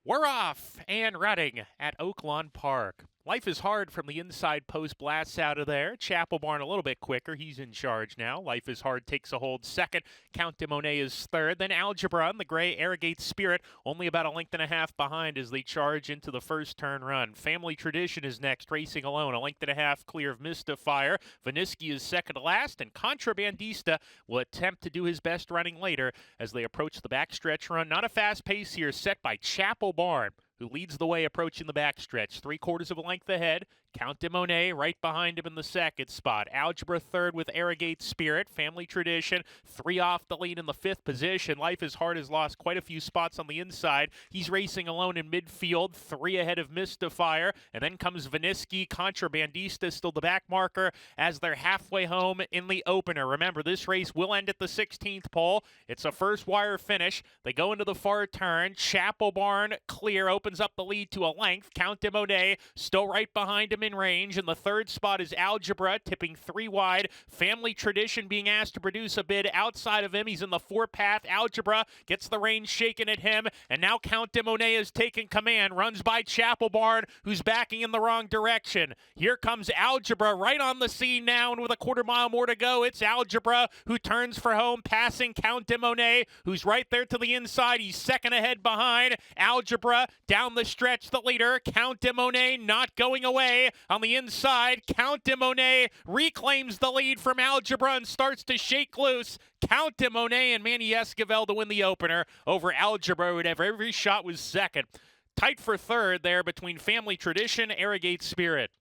We're off and running at Oaklawn Park. Life is hard from the inside post blasts out of there. Chapel Barn a little bit quicker. He's in charge now. Life is hard takes a hold second. Count de Monet is third. Then Algebra and the gray Arrogate Spirit only about a length and a half behind as they charge into the first turn run. Family Tradition is next, racing alone. A length and a half clear of Mystifier. Vaniski is second to last, and Contrabandista will attempt to do his best running later as they approach the backstretch run. Not a fast pace here set by Chapel Barn, who leads the way approaching the backstretch. 3/4 of a length ahead. Count de Monet right behind him in the second spot. Algebra third with Arrogate Spirit. Family Tradition 3 off the lead in the fifth position. Life is Hard has lost quite a few spots on the inside. He's racing alone in midfield, 3 ahead of Mystifier. And then comes Vaniski. Contrabandista still the back marker as they're halfway home in the opener. Remember, this race will end at the 16th pole. It's a first wire finish. They go into the far turn. Chapel Barn clear, opens up the lead to a length. Count de Monet still right behind him in range. And the third spot is Algebra, tipping 3 wide. Family Tradition being asked to produce a bid outside of him. He's in the 4-path. Algebra gets the reins shaken at him. And now Count de Monet has taken command. Runs by Chapel Barn, who's backing in the wrong direction. Here comes Algebra right on the scene now. And with a quarter mile more to go, it's Algebra who turns for home, passing Count de Monet, who's right there to the inside. He's second ahead behind. Algebra down the stretch, the leader. Count de Monet not going away. On the inside, Count de Monet reclaims the lead from Algebra and starts to shake loose. Count de Monet and Manny Esquivel to win the opener over Algebra, who'd have every shot was second. Tight for third there between Family Tradition, Arrogate Spirit.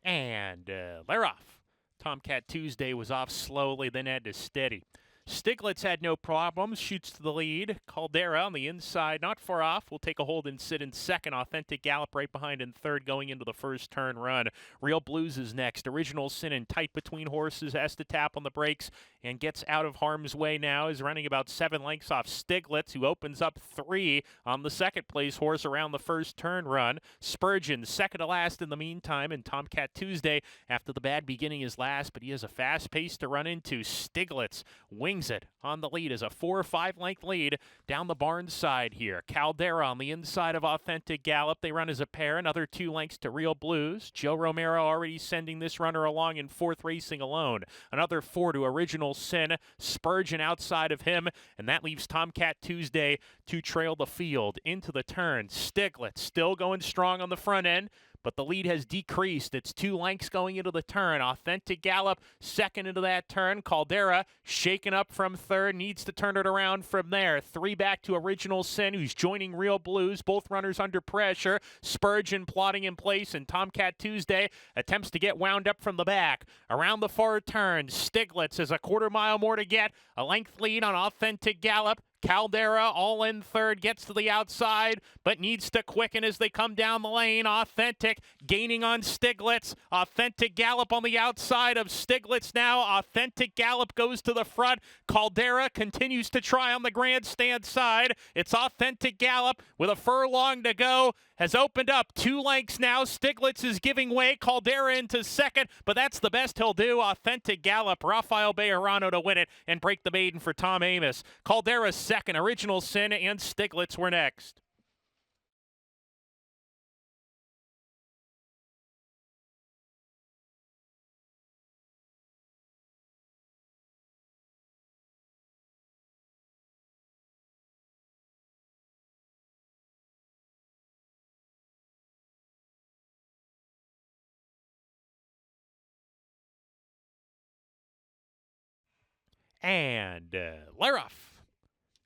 And they're off. Tomcat Tuesday was off slowly, then had to steady. Stiglitz had no problems, shoots to the lead. Caldera on the inside, not far off, will take a hold and sit in second. Authentic Gallop right behind in third going into the first turn run. Real Blues is next. Original Sin in tight between horses, has to tap on the brakes and gets out of harm's way now. Is running about 7 lengths off Stiglitz, who opens up 3 on the second place horse around the first turn run. Spurgeon second to last in the meantime, and Tomcat Tuesday after the bad beginning is last, but he has a fast pace to run into. Stiglitz wings it on the lead as a 4 or 5 length lead down the barn side here. Caldera on the inside of Authentic Gallop. They run as a pair, another 2 lengths to Real Blues. Joe Romero already sending this runner along in 4th, racing alone. Another 4 to Original Sin. Spurgeon outside of him, and that leaves Tomcat Tuesday to trail the field into the turn. Stiglitz still going strong on the front end, but the lead has decreased. It's 2 lengths going into the turn. Authentic Gallop second into that turn. Caldera shaken up from third, needs to turn it around from there. 3 back to Original Sin, who's joining Real Blues. Both runners under pressure. Spurgeon plotting in place, and Tomcat Tuesday attempts to get wound up from the back. Around the far turn, Stiglitz has a quarter mile more to get. A length lead on Authentic Gallop. Caldera all in third, gets to the outside, but needs to quicken as they come down the lane. Authentic gaining on Stiglitz. Authentic Gallop on the outside of Stiglitz now. Authentic Gallop goes to the front. Caldera continues to try on the grandstand side. It's Authentic Gallop with a furlong to go. Has opened up 2 lengths now. Stiglitz is giving way. Caldera into second, but that's the best he'll do. Authentic Gallop, Rafael Bejarano to win it and break the maiden for Tom Amos. Caldera second. Original Sin and Stiglitz were next. And Laroff.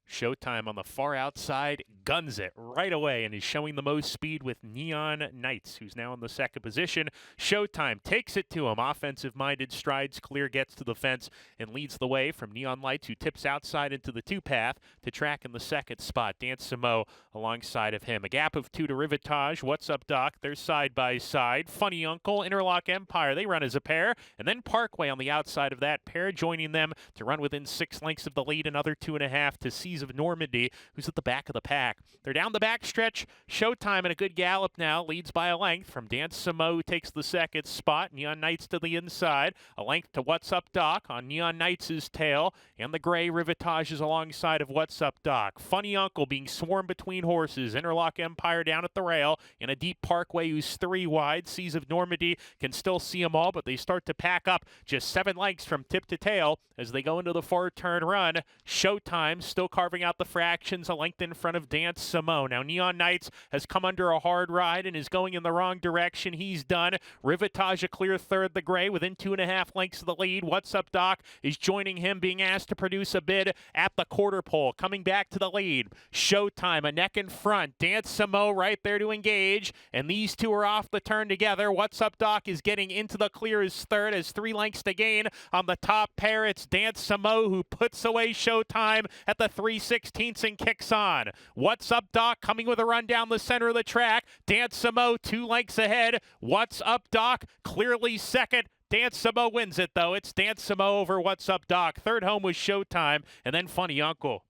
Showtime on the far outside guns it right away and is showing the most speed with Neon Knights, who's now in the second position. Showtime takes it to him. Offensive-minded strides clear, gets to the fence, and leads the way from Neon Lights, who tips outside into the two-path to track in the second spot. Dan Samo alongside of him. A gap of 2 to Rivetage. What's Up Doc? They're side by side. Funny Uncle, Interlock Empire, they run as a pair. And then Parkway on the outside of that pair, joining them to run within 6 lengths of the lead. Another 2.5 to Seas of Normandy, who's at the back of the pack. They're down the backstretch. Showtime in a good gallop now, leads by a length from Dan Samo, who takes the second spot. Neon Knights to the inside. A length to What's Up Doc on Neon Knights' tail. And the gray Rivetage is alongside of What's Up Doc. Funny Uncle being swarmed between horses. Interlock Empire down at the rail. In a deep Parkway, who's 3 wide. Seas of Normandy can still see them all, but they start to pack up just 7 lengths from tip to tail as they go into the far turn run. Showtime still carving out the fractions, a length in front of Dan Samo. Now Neon Knights has come under a hard ride and is going in the wrong direction. He's done. Rivetage a clear third, the gray, within 2.5 lengths of the lead. What's Up Doc is joining him, being asked to produce a bid at the quarter pole. Coming back to the lead. Showtime, a neck in front. Dan Samo right there to engage, and these two are off the turn together. What's Up Doc is getting into the clear as third, as 3 lengths to gain on the top pair. It's Dan Samo who puts away Showtime at the 3/16 and kicks on. What's Up Doc coming with a run down the center of the track. Dan Samo 2 lengths ahead. What's Up Doc clearly second. Dan Samo wins it, though. It's Dan Samo over What's Up Doc. Third home was Showtime, and then Funny Uncle.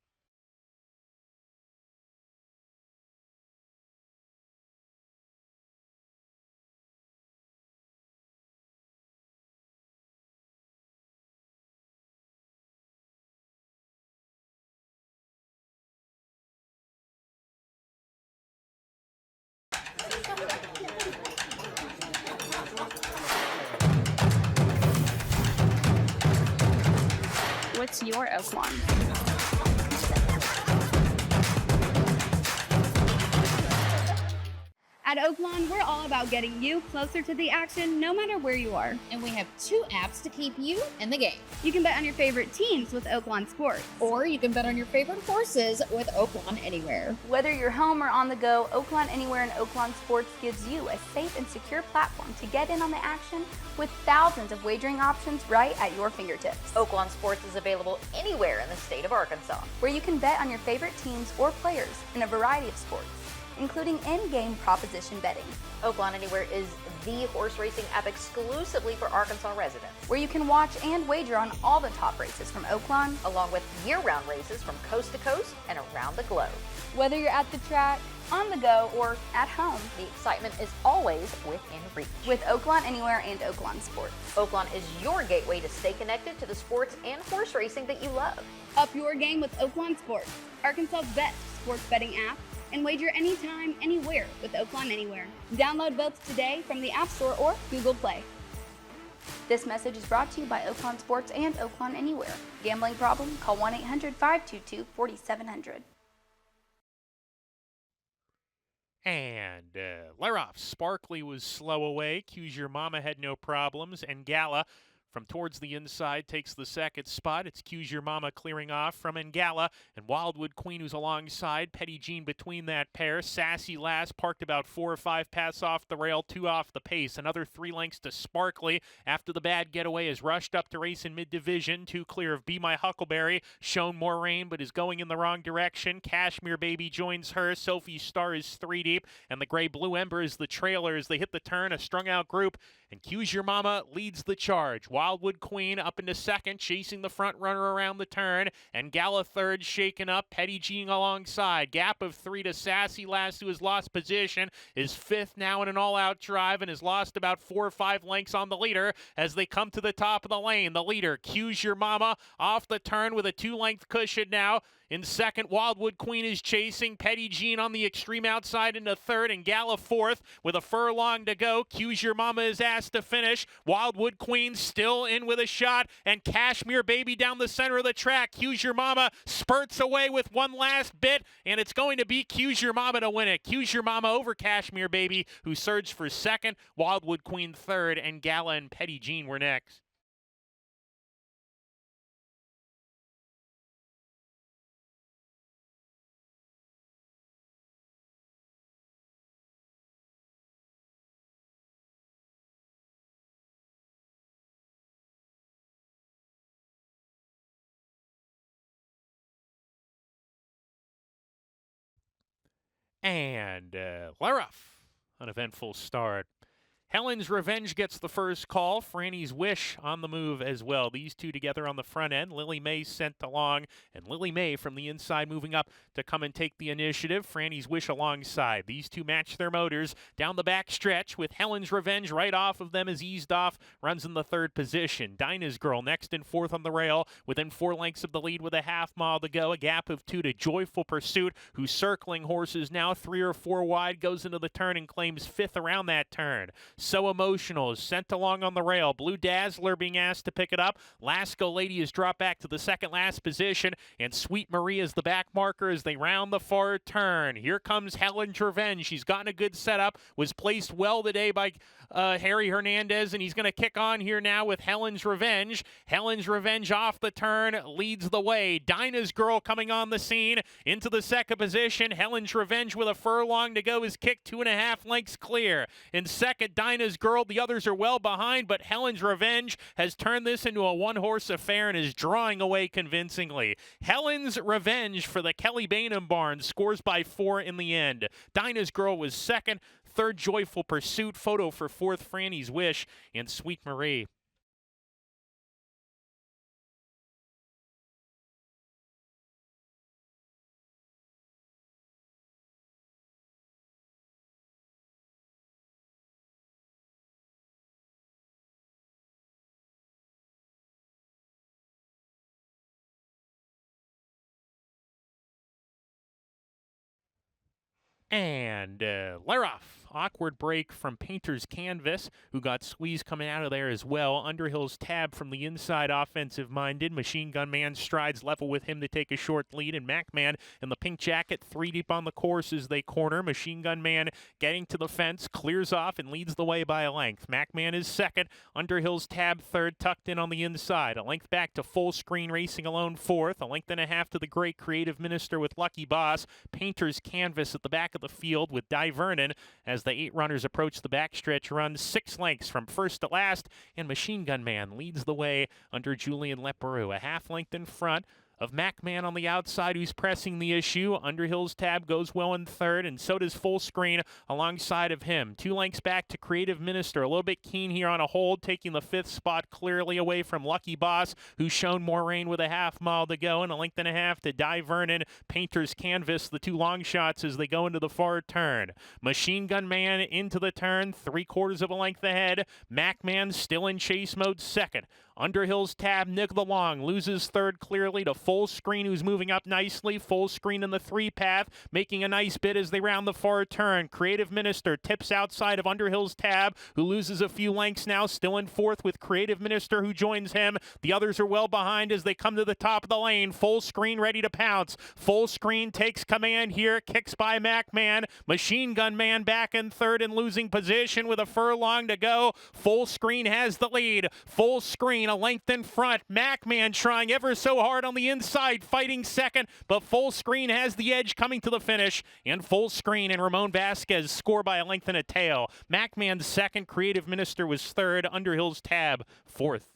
What's your Oaklawn? At Oaklawn, we're all about getting you closer to the action no matter where you are. And we have 2 apps to keep you in the game. You can bet on your favorite teams with Oaklawn Sports. Or you can bet on your favorite horses with Oaklawn Anywhere. Whether you're home or on the go, Oaklawn Anywhere and Oaklawn Sports gives you a safe and secure platform to get in on the action with thousands of wagering options right at your fingertips. Oaklawn Sports is available anywhere in the state of Arkansas, where you can bet on your favorite teams or players in a variety of sports, including in-game proposition betting. Oaklawn Anywhere is the horse racing app exclusively for Arkansas residents, where you can watch and wager on all the top races from Oaklawn, along with year-round races from coast to coast and around the globe. Whether you're at the track, on the go, or at home, the excitement is always within reach with Oaklawn Anywhere and Oaklawn Sports. Oaklawn is your gateway to stay connected to the sports and horse racing that you love. Up your game with Oaklawn Sports, Arkansas's best sports betting app, and wager anytime, anywhere with Oaklawn Anywhere. Download both today from the App Store or Google Play. This message is brought to you by Oaklawn Sports and Oaklawn Anywhere. Gambling problem? Call 1-800-522-4700. And Leroff, Sparkly was slow away. Q's Your Mama had no problems. And Gala from towards the inside takes the second spot. It's Q's Your Mama clearing off from Ngala, and Wildwood Queen, who's alongside. Petty Jean between that pair. Sassy Lass parked about 4 or 5 pass off the rail, 2 off the pace. Another 3 lengths to Sparkly after the bad getaway is rushed up to race in mid-division. 2 clear of Be My Huckleberry. Shown more rain, but is going in the wrong direction. Cashmere Baby joins her. Sophie Star is 3 deep, and the Gray-Blue Ember is the trailer as they hit the turn. A strung-out group, and Q's Your Mama leads the charge. Wildwood Queen up into second, chasing the front runner around the turn, and Gala third, shaken up. Petty Jean alongside. Gap of 3 to Sassy Lass, who has lost position, is 5th now in an all-out drive and has lost about 4 or 5 lengths on the leader as they come to the top of the lane. The leader, Q's Your Mama, off the turn with a 2-length cushion now. In second, Wildwood Queen is chasing. Petty Jean on the extreme outside into third, and Gala fourth with a furlong to go. Q's Your Mama is asked to finish. Wildwood Queen still in with a shot, and Cashmere Baby down the center of the track. Q's Your Mama spurts away with one last bit, and it's going to be Q's Your Mama to win it. Q's Your Mama over Cashmere Baby, who surged for second. Wildwood Queen third, and Gala and Petty Jean were next. And Laroff, uneventful start. Helen's Revenge gets the first call. Franny's Wish on the move as well. These two together on the front end. Lily May sent along, and Lily May from the inside moving up to come and take the initiative. Franny's Wish alongside. These two match their motors down the back stretch with Helen's Revenge right off of them as eased off, runs in the third position. Dinah's Girl next and fourth on the rail within 4 lengths of the lead with a half mile to go. A gap of 2 to Joyful Pursuit, who's circling horses now 3 or 4 wide, goes into the turn and claims 5th around that turn. So Emotional is sent along on the rail. Blue Dazzler being asked to pick it up. Lasco Lady is dropped back to the second last position, and Sweet Marie is the back marker as they round the far turn. Here comes Helen's Revenge. She's gotten a good setup, was placed well today by Harry Hernandez, and he's going to kick on here now with Helen's Revenge. Helen's Revenge off the turn leads the way. Dinah's Girl coming on the scene into the second position. Helen's Revenge with a furlong to go is kicked 2.5 lengths clear. In second, Dinah's Girl. The others are well behind, but Helen's Revenge has turned this into a one-horse affair and is drawing away convincingly. Helen's Revenge for the Kelly Bainham barn scores by 4 in the end. Dinah's Girl was second. Third, Joyful Pursuit. Photo for fourth, Franny's Wish, and Sweet Marie. And Laroff, awkward break from Painter's Canvas, who got squeezed coming out of there as well. Underhill's Tab from the inside, offensive-minded. Machine Gun Man strides level with him to take a short lead, and MacMan in the pink jacket 3 deep on the course as they corner. Machine Gun Man getting to the fence, clears off, and leads the way by a length. MacMan is second. Underhill's Tab third, tucked in on the inside. A length back to Full Screen Racing Alone fourth. A length and a half to the Great Creative Minister with Lucky Boss. Painter's Canvas at the back of the field with Di Vernon as the 8 runners approach the backstretch run 6 lengths from first to last, and Machine Gun Man leads the way under Julian Leperoux, a half length in front of MacMan on the outside, who's pressing the issue. Underhill's Tab goes well in third, and so does Full Screen alongside of him. 2 lengths back to Creative Minister. A little bit keen here on a hold, taking the 5th spot clearly away from Lucky Boss, who's shown more rain with a half mile to go, and a length and a half to Di Vernon. Painter's Canvas, the 2 long shots as they go into the far turn. Machine Gun Man into the turn, 3/4 of a length ahead. MacMan still in chase mode second. Underhill's Tab nickel along, loses third clearly to Full Screen, who's moving up nicely. Full Screen in the 3 path, making a nice bid as they round the far turn. Creative Minister tips outside of Underhill's Tab, who loses a few lengths now, still in fourth with Creative Minister, who joins him. The others are well behind as they come to the top of the lane. Full Screen ready to pounce. Full Screen takes command here, kicks by MacMan. Machine Gun Man back in third and losing position with a furlong to go. Full Screen has the lead. Full Screen a length in front. MacMan trying ever so hard on the inside, fighting second, but Full Screen has the edge coming to the finish, and Full Screen and Ramon Vasquez score by a length and a tail. MacMan's second, Creative Minister was third, Underhill's Tab fourth.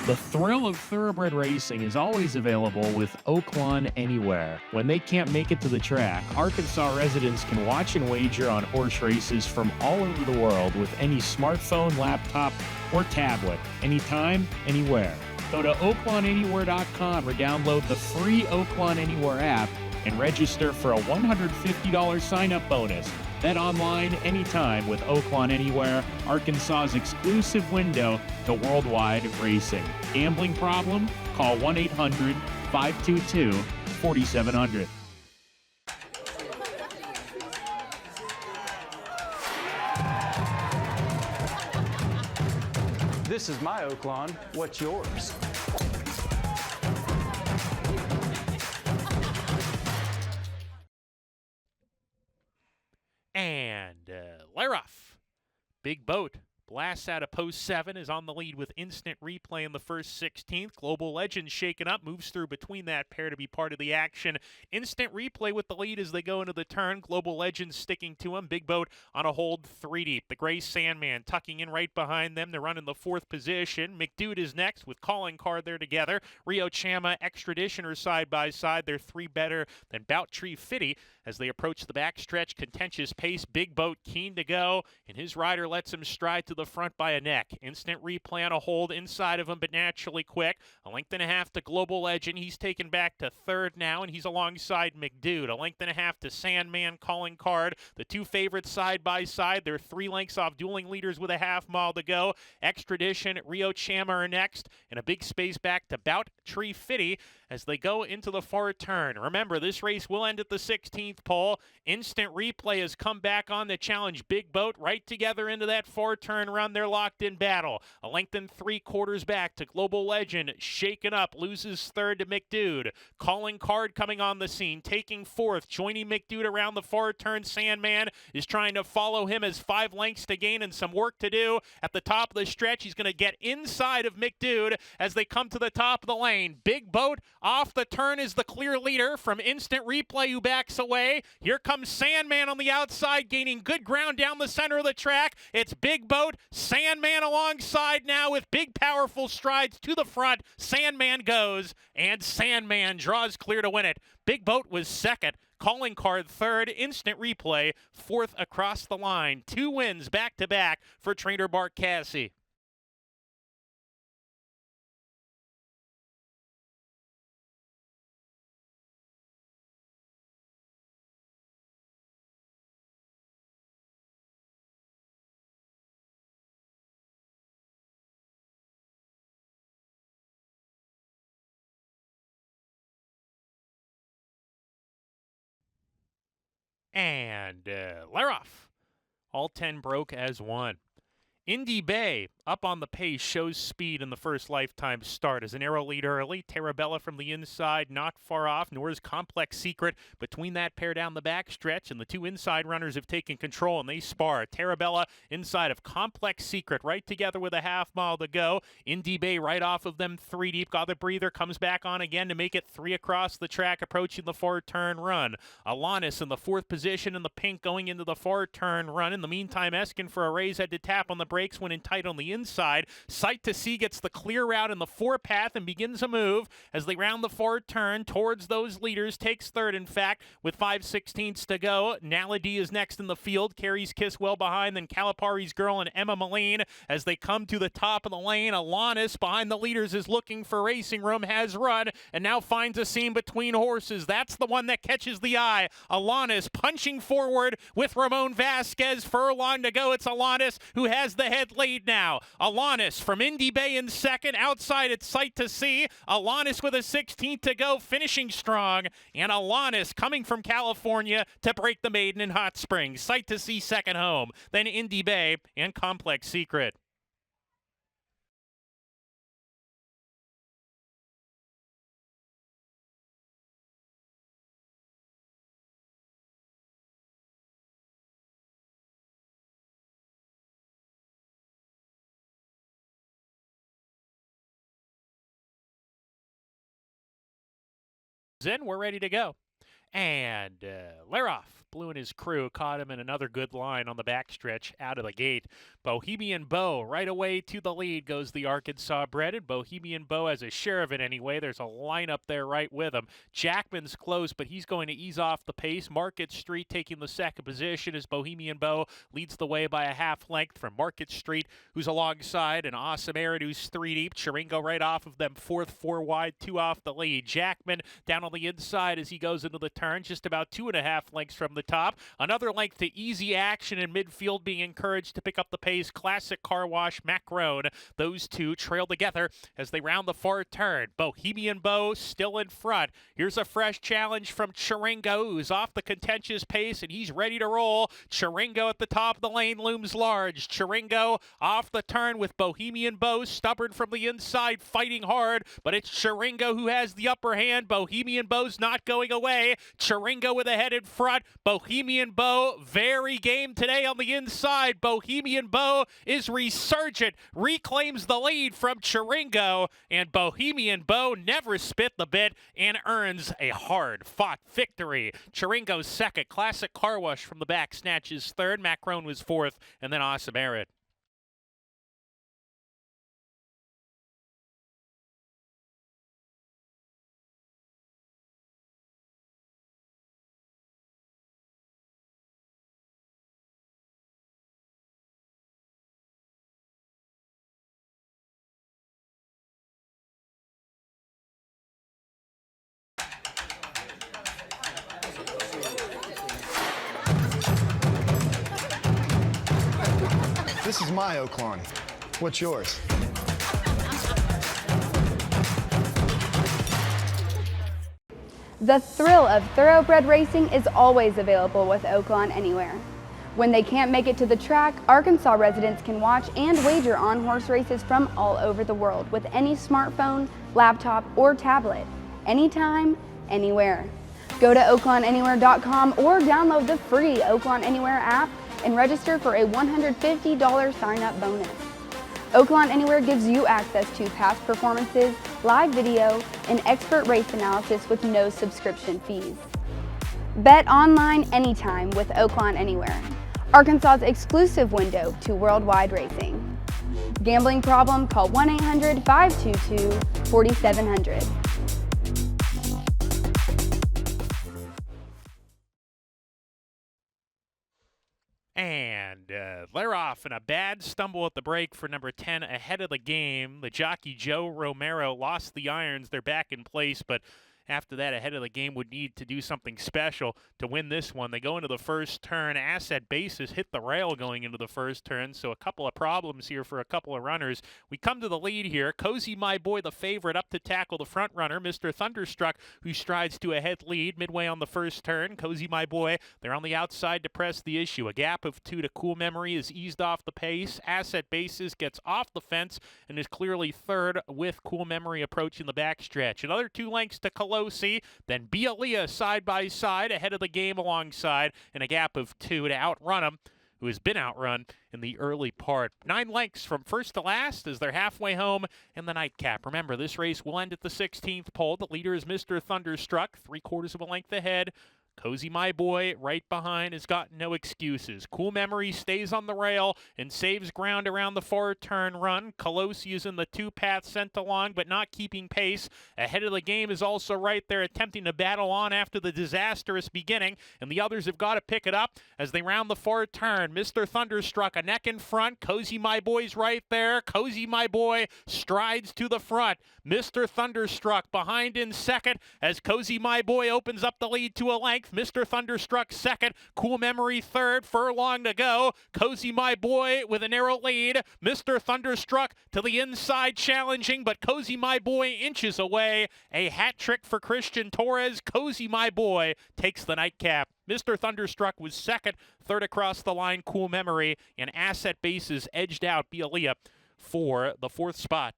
The thrill of thoroughbred racing is always available with Oaklawn Anywhere. When they can't make it to the track, Arkansas residents can watch and wager on horse races from all over the world with any smartphone, laptop, or tablet, anytime, anywhere. Go to oaklawnanywhere.com or download the free Oaklawn Anywhere app and register for a $150 sign-up bonus. Bet online anytime with Oaklawn Anywhere, Arkansas's exclusive window to worldwide racing. Gambling problem? Call 1-800-522-4700. This is my Oaklawn. What's yours? And Laroff, big boat, Blasts out of post 7 is on the lead with instant replay in the first 16th. Global Legend shaken up, moves through between that pair to be part of the action. Instant replay with the lead as they go into the turn. Global Legend sticking to him. Big Boat on a hold 3 deep. The Gray Sandman tucking in right behind them to run in the 4th position. McDude is next with Calling Card there together. Rio Chama, Extradition are side by side. They're 3 better than Bout Tree Fitty as they approach the backstretch. Contentious pace. Big Boat keen to go, and his rider lets him stride to the front by a neck. Instant replay on a hold inside of him, but naturally quick. A length and a half to Global Legend. He's taken back to 3rd now, and he's alongside McDude. A length and a half to Sandman, Calling Card. The 2 favorites side by side. They're 3 lengths off dueling leaders with a half mile to go. Extradition, Rio Chama are next, and a big space back to Bout Tree Fitty as they go into the far turn. Remember, this race will end at the 16th pole. Instant replay has come back on to challenge Big Boat right together into that far turn run. They're locked in battle. A length and 3/4 back to Global Legend. Shaken up, loses 3rd to McDude. Calling Card coming on the scene, taking 4th. Joining McDude around the far turn. Sandman is trying to follow him as 5 lengths to gain and some work to do. At the top of the stretch, he's going to get inside of McDude as they come to the top of the lane. Big Boat off the turn is the clear leader from Instant Replay, who backs away. Here comes Sandman on the outside, gaining good ground down the center of the track. It's Big Boat, Sandman alongside now with big powerful strides to the front. Sandman goes, and Sandman draws clear to win it. Big Boat was 2nd. Calling Card 3rd, Instant Replay 4th across the line. 2 wins back-to-back for trainer Bart Cassie. And they're off. All 10 broke as one. Indy Bay, up on the pace, shows speed in the first lifetime start. As an arrow lead early, Terabella from the inside, not far off, nor is Complex Secret between that pair down the backstretch, and the 2 inside runners have taken control, and they spar. Terabella inside of Complex Secret, right together with a half mile to go. Indy Bay right off of them, 3 deep, got the breather, comes back on again to make it 3 across the track, approaching the far turn run. Alanis in the 4th position in the pink going into the far turn run. In the meantime, Eskin for a raise had to tap on the brakes when in tight on the inside. Sight to See gets the clear route in the 4 path and begins a move as they round the far turn towards those leaders. Takes 3rd, in fact, with 5/16 to go. Naladi is next in the field. Carries Kiss well behind, then Calipari's Girl and Emma Moline as they come to the top of the lane. Alanis behind the leaders is looking for racing room, has run, and now finds a seam between horses. That's the one that catches the eye. Alanis punching forward with Ramon Vasquez. Furlong to go. It's Alanis who has the head lead now. Alanis from Indy Bay in 2nd. Outside, it's Sight to See. Alanis with a 16th to go, finishing strong. And Alanis coming from California to break the maiden in Hot Springs. Sight to See 2nd home. Then Indy Bay and Complex Secret. In, we're ready to go. And Leroff Blue and his crew caught him in another good line on the backstretch out of the gate. Bohemian Bo right away to the lead goes the Arkansas bred, and Bohemian Bo has a share of it anyway. There's a line up there right with him. Jackman's close, but he's going to ease off the pace. Market Street taking the 2nd position as Bohemian Bo leads the way by a half length from Market Street, who's alongside, and Awesome Arid, who's 3 deep. Chiringo right off of them, 4th, 4 wide, 2 off the lead. Jackman down on the inside as he goes into the turn, just about 2.5 lengths from the top. Another length to Easy Action in midfield, being encouraged to pick up the pace. Classic Car Wash, Macron. Those 2 trail together as they round the far turn. Bohemian Bo still in front. Here's a fresh challenge from Chiringo, who's off the contentious pace, and he's ready to roll. Chiringo at the top of the lane looms large. Chiringo off the turn with Bohemian Bo, stubborn from the inside, fighting hard, but it's Chiringo who has the upper hand. Bohemian Bo's not going away. Chiringo with a head in front. Bohemian Bo, very game today on the inside. Bohemian Bo is resurgent, reclaims the lead from Chiringo, and Bohemian Bo never spit the bit and earns a hard-fought victory. Chiringo's second, Classic Car Wash from the back snatches third. Macron was fourth, and then Awesome Arid. This is my Oaklawn. What's yours? The thrill of thoroughbred racing is always available with Oaklawn Anywhere. When they can't make it to the track, Arkansas residents can watch and wager on horse races from all over the world with any smartphone, laptop, or tablet, anytime, anywhere. Go to oaklawnanywhere.com or download the free Oaklawn Anywhere app and register for a $150 sign-up bonus. Oaklawn Anywhere gives you access to past performances, live video, and expert race analysis with no subscription fees. Bet online anytime with Oaklawn Anywhere, Arkansas's exclusive window to worldwide racing. Gambling problem? Call 1-800-522-4700. And they're off in a bad stumble at the break for number 10 ahead of the game. The jockey Joe Romero lost the irons. They're back in place, but after that, ahead of the game would need to do something special to win this one. They go into the first turn. Asset bases hit the rail going into the first turn, so a couple of problems here for a couple of runners. We come to the lead here. Cozy My Boy, the favorite, up to tackle the front runner, Mr. Thunderstruck, who strides to a head lead midway on the first turn. Cozy My Boy, they're on the outside to press the issue. A gap of 2 to Cool Memory is eased off the pace. Asset bases gets off the fence and is clearly third with Cool Memory approaching the backstretch. Another 2 lengths to Colosi, then Bialia side by side ahead of the game alongside, and a gap of 2 to outrun him, who has been outrun in the early part. 9 lengths from first to last as they're halfway home in the nightcap. Remember, this race will end at the 16th pole. The leader is Mr. Thunderstruck, 3/4 of a length ahead. Cozy My Boy right behind has got no excuses. Cool Memory stays on the rail and saves ground around the 4-turn run. Colosi is in the 2-path sent along, but not keeping pace. Ahead of the game is also right there attempting to battle on after the disastrous beginning, and the others have got to pick it up as they round the 4-turn. Mr. Thunderstruck a neck in front. Cozy My Boy's right there. Cozy My Boy strides to the front. Mr. Thunderstruck behind in second as Cozy My Boy opens up the lead to a length. Mr. Thunderstruck second, Cool Memory third, furlong to go. Cozy My Boy with a narrow lead. Mr. Thunderstruck to the inside challenging, but Cozy My Boy inches away. A hat trick for Christian Torres. Cozy My Boy takes the nightcap. Mr. Thunderstruck was second, third across the line, Cool Memory, and Asset Bases edged out Bialia for the 4th spot.